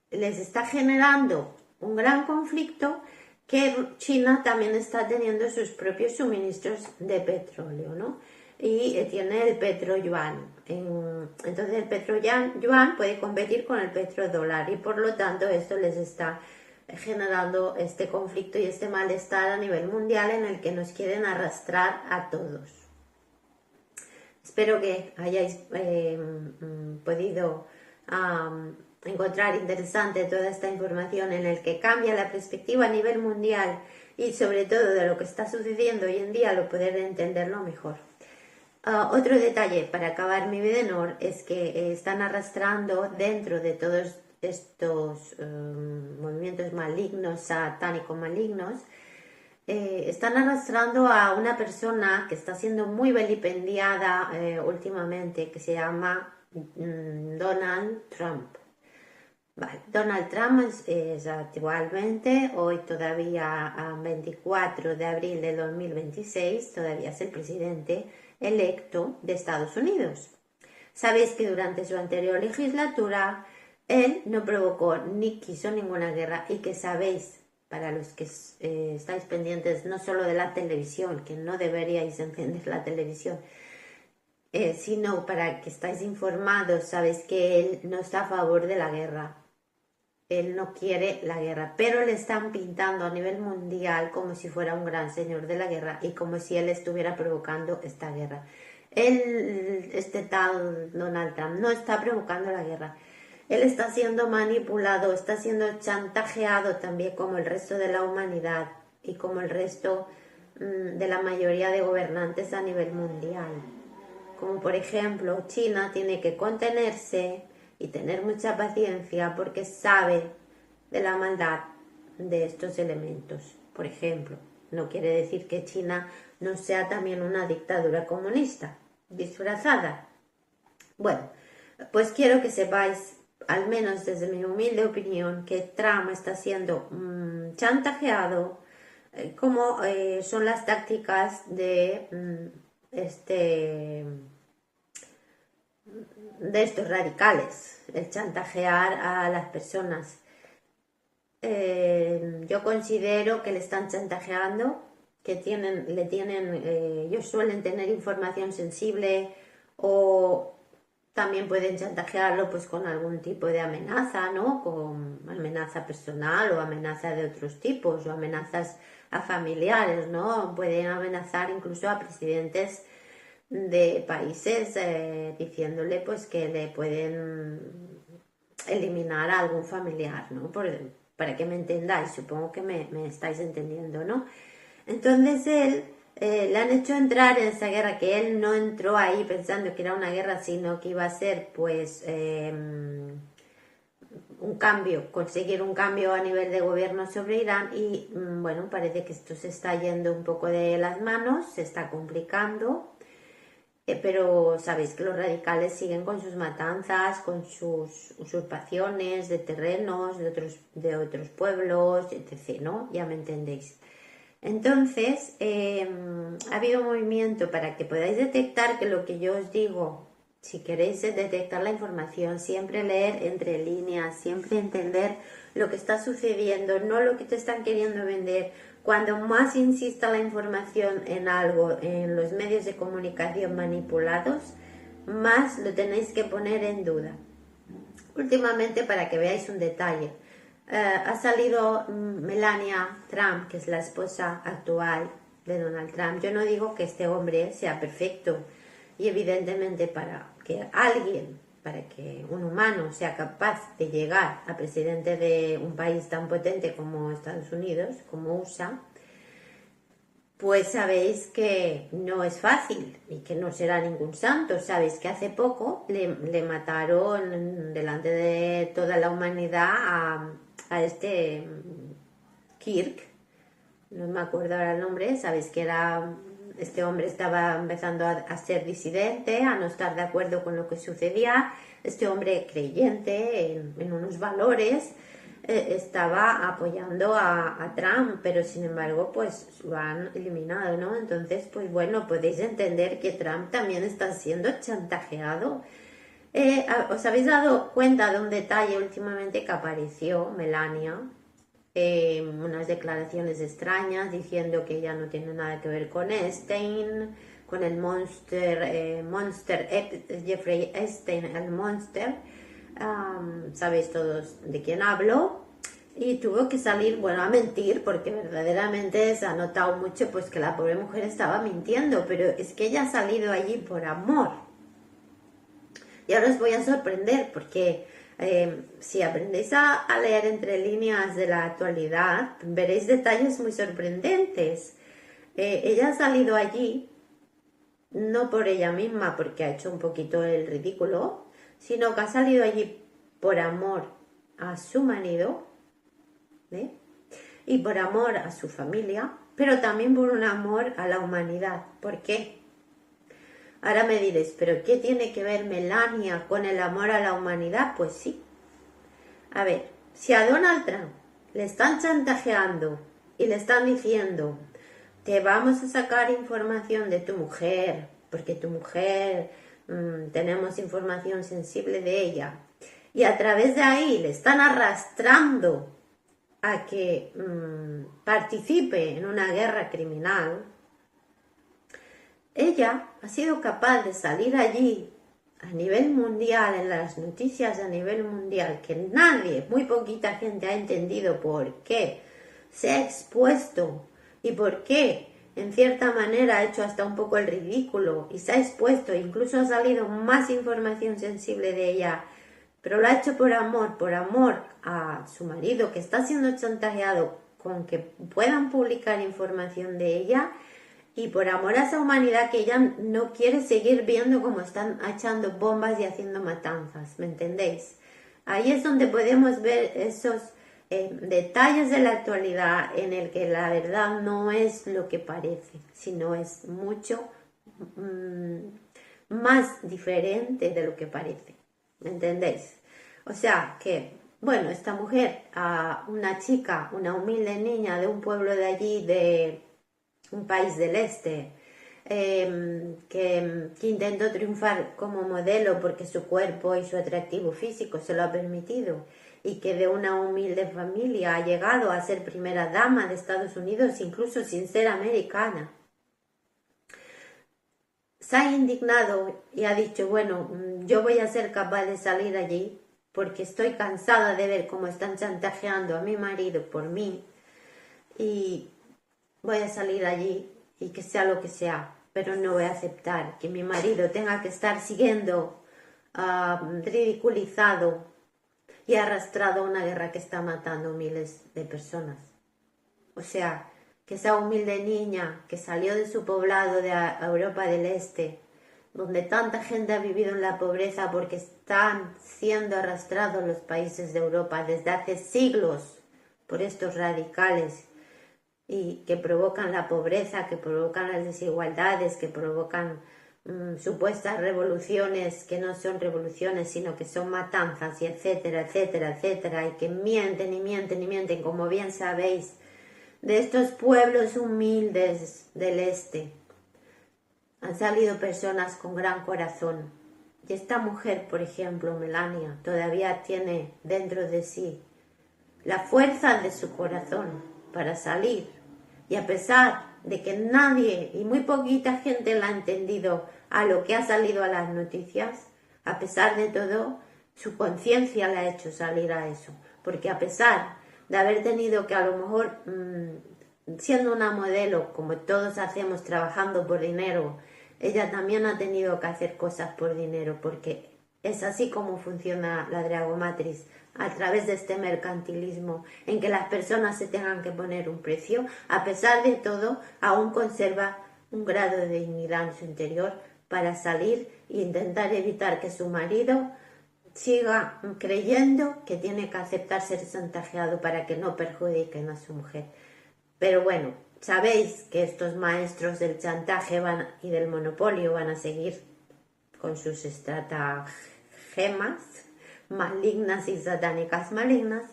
les está generando un gran conflicto, que China también está teniendo sus propios suministros de petróleo, ¿no? Y tiene el petro-yuan. Entonces el petro-yuan puede competir con el petrodólar y por lo tanto esto les está generando este conflicto y este malestar a nivel mundial en el que nos quieren arrastrar a todos. Espero que hayáis podido encontrar interesante toda esta información en el que cambia la perspectiva a nivel mundial y sobre todo de lo que está sucediendo hoy en día, lo poder entenderlo mejor. Otro detalle para acabar mi Videnor es que están arrastrando dentro de todos estos movimientos malignos, satánicos malignos, están arrastrando a una persona que está siendo muy vilipendiada últimamente, que se llama Donald Trump. Vale. Donald Trump es actualmente, hoy todavía a 24 de abril de 2026, todavía es el presidente electo de Estados Unidos. Sabéis que durante su anterior legislatura él no provocó ni quiso ninguna guerra, y que sabéis, para los que estáis pendientes no solo de la televisión, que no deberíais encender la televisión, sino para que estáis informados, sabéis que él no está a favor de la guerra. Él no quiere la guerra, pero le están pintando a nivel mundial como si fuera un gran señor de la guerra y como si él estuviera provocando esta guerra. Este tal Donald Trump no está provocando la guerra. Él está siendo manipulado, está siendo chantajeado también como el resto de la humanidad y como el resto de la mayoría de gobernantes a nivel mundial. Como por ejemplo, China tiene que contenerse y tener mucha paciencia porque sabe de la maldad de estos elementos. Por ejemplo, no quiere decir que China no sea también una dictadura comunista disfrazada. Bueno, pues quiero que sepáis, al menos desde mi humilde opinión, que Trump está siendo chantajeado, como son las tácticas de estos radicales, el chantajear a las personas. Yo considero que le están chantajeando, que ellos suelen tener información sensible, o también pueden chantajearlo pues con algún tipo de amenaza, ¿no? Con amenaza personal o amenaza de otros tipos, o amenazas a familiares, ¿no? Pueden amenazar incluso a presidentes de países diciéndole pues que le pueden eliminar a algún familiar, ¿no? Para que me entendáis, supongo que me estáis entendiendo, ¿no? Entonces él le han hecho entrar en esa guerra, que él no entró ahí pensando que era una guerra, sino que iba a ser pues un cambio, conseguir un cambio a nivel de gobierno sobre Irán y bueno, parece que esto se está yendo un poco de las manos, se está complicando. Pero sabéis que los radicales siguen con sus matanzas, con sus usurpaciones de terrenos de otros pueblos, etc., ¿no? Ya me entendéis. Entonces, ha habido un movimiento para que podáis detectar que lo que yo os digo, si queréis detectar la información, siempre leer entre líneas, siempre entender lo que está sucediendo, no lo que te están queriendo vender. Cuando más insista la información en algo, en los medios de comunicación manipulados, más lo tenéis que poner en duda. Últimamente, para que veáis un detalle, ha salido Melania Trump, que es la esposa actual de Donald Trump. Yo no digo que este hombre sea perfecto y evidentemente para que un humano sea capaz de llegar a presidente de un país tan potente como Estados Unidos, como USA, pues sabéis que no es fácil y que no será ningún santo. Sabéis que hace poco le mataron delante de toda la humanidad a este Kirk, no me acuerdo ahora el nombre. Sabéis que este hombre estaba empezando a ser disidente, a no estar de acuerdo con lo que sucedía. Este hombre creyente en unos valores estaba apoyando a Trump, pero sin embargo pues lo han eliminado, ¿no? Entonces pues bueno, podéis entender que Trump también está siendo chantajeado. ¿Os habéis dado cuenta de un detalle últimamente que apareció Melania? Unas declaraciones extrañas diciendo que ella no tiene nada que ver con Epstein, con el Jeffrey Epstein, el monster. Sabéis todos de quién hablo. Y tuvo que salir, bueno, a mentir, porque verdaderamente se ha notado mucho pues que la pobre mujer estaba mintiendo, pero es que ella ha salido allí por amor. Y ahora os voy a sorprender porque si aprendéis a leer entre líneas de la actualidad, veréis detalles muy sorprendentes. Ella ha salido allí, no por ella misma, porque ha hecho un poquito el ridículo, sino que ha salido allí por amor a su marido, ¿eh? Y por amor a su familia, pero también por un amor a la humanidad. ¿Por qué? Ahora me diréis, ¿pero qué tiene que ver Melania con el amor a la humanidad? Pues sí. A ver, si a Donald Trump le están chantajeando y le están diciendo, te vamos a sacar información de tu mujer, porque tu mujer, tenemos información sensible de ella, y a través de ahí le están arrastrando a que participe en una guerra criminal, ella ha sido capaz de salir allí a nivel mundial, en las noticias a nivel mundial, que muy poquita gente ha entendido por qué se ha expuesto y por qué en cierta manera ha hecho hasta un poco el ridículo y se ha expuesto, incluso ha salido más información sensible de ella, pero lo ha hecho por amor a su marido, que está siendo chantajeado con que puedan publicar información de ella, y por amor a esa humanidad que ella no quiere seguir viendo cómo están echando bombas y haciendo matanzas, ¿me entendéis? Ahí es donde podemos ver esos detalles de la actualidad en el que la verdad no es lo que parece, sino es mucho más diferente de lo que parece, ¿me entendéis? O sea que, bueno, esta mujer, una chica, una humilde niña de un pueblo de allí, de un país del este, que intentó triunfar como modelo porque su cuerpo y su atractivo físico se lo ha permitido, y que de una humilde familia ha llegado a ser primera dama de Estados Unidos incluso sin ser americana. Se ha indignado y ha dicho, bueno, yo voy a ser capaz de salir allí porque estoy cansada de ver cómo están chantajeando a mi marido por mí, y voy a salir allí y que sea lo que sea, pero no voy a aceptar que mi marido tenga que estar siguiendo ridiculizado y arrastrado a una guerra que está matando miles de personas. O sea, que esa humilde niña que salió de su poblado de Europa del Este, donde tanta gente ha vivido en la pobreza porque están siendo arrastrados los países de Europa desde hace siglos por estos radicales y que provocan la pobreza, que provocan las desigualdades, que provocan supuestas revoluciones que no son revoluciones, sino que son matanzas y etcétera, etcétera, etcétera, y que mienten y mienten y mienten, como bien sabéis, de estos pueblos humildes del este. Han salido personas con gran corazón. Y esta mujer, por ejemplo, Melania, todavía tiene dentro de sí la fuerza de su corazón para salir. Y a pesar de que nadie y muy poquita gente la ha entendido a lo que ha salido a las noticias, a pesar de todo, su conciencia le ha hecho salir a eso. Porque a pesar de haber tenido que a lo mejor, siendo una modelo, como todos hacemos trabajando por dinero, ella también ha tenido que hacer cosas por dinero, porque es así como funciona la Dragomatrix, a través de este mercantilismo en que las personas se tengan que poner un precio. A pesar de todo, aún conserva un grado de dignidad en su interior para salir e intentar evitar que su marido siga creyendo que tiene que aceptar ser chantajeado para que no perjudiquen a su mujer. Pero bueno, sabéis que estos maestros del chantaje y del monopolio van a seguir con sus estratagemas malignas y satánicas malignas,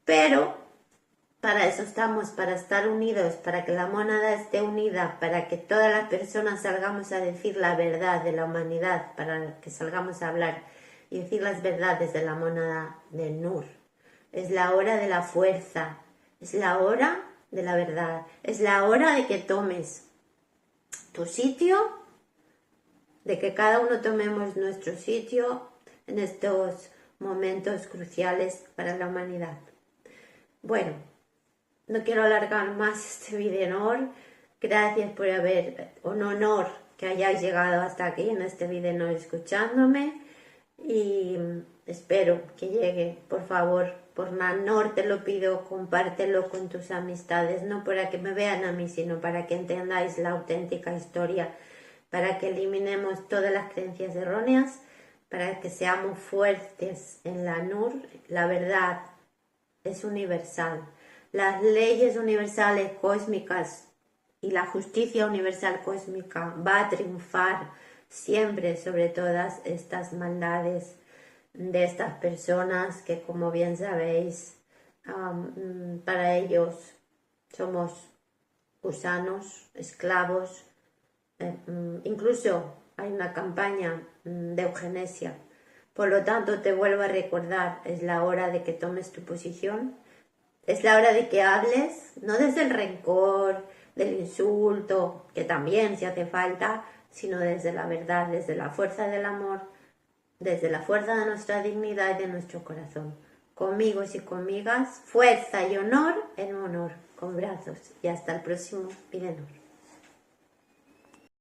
pero para eso estamos, para estar unidos, para que la monada esté unida, para que todas las personas salgamos a decir la verdad de la humanidad, para que salgamos a hablar y decir las verdades de la monada de Nur. Es la hora de la fuerza, es la hora de la verdad, es la hora de que tomes tu sitio, de que cada uno tomemos nuestro sitio en estos momentos cruciales para la humanidad. Bueno, no quiero alargar más este vídeo. Gracias por un honor que hayáis llegado hasta aquí en este vídeo escuchándome, y espero que llegue, por favor, por Nanor te lo pido, compártelo con tus amistades, no para que me vean a mí, sino para que entendáis la auténtica historia, para que eliminemos todas las creencias erróneas, para que seamos fuertes en la Nur. La verdad es universal. Las leyes universales cósmicas y la justicia universal cósmica va a triunfar siempre sobre todas estas maldades de estas personas que, como bien sabéis, para ellos somos gusanos, esclavos. Incluso hay una campaña de eugenesia. Por lo tanto, te vuelvo a recordar, es la hora de que tomes tu posición, es la hora de que hables, no desde el rencor, del insulto, que también si hace falta, sino desde la verdad, desde la fuerza del amor, desde la fuerza de nuestra dignidad y de nuestro corazón. Conmigos y conmigas, fuerza y honor en honor, con brazos. Y hasta el próximo vídeo.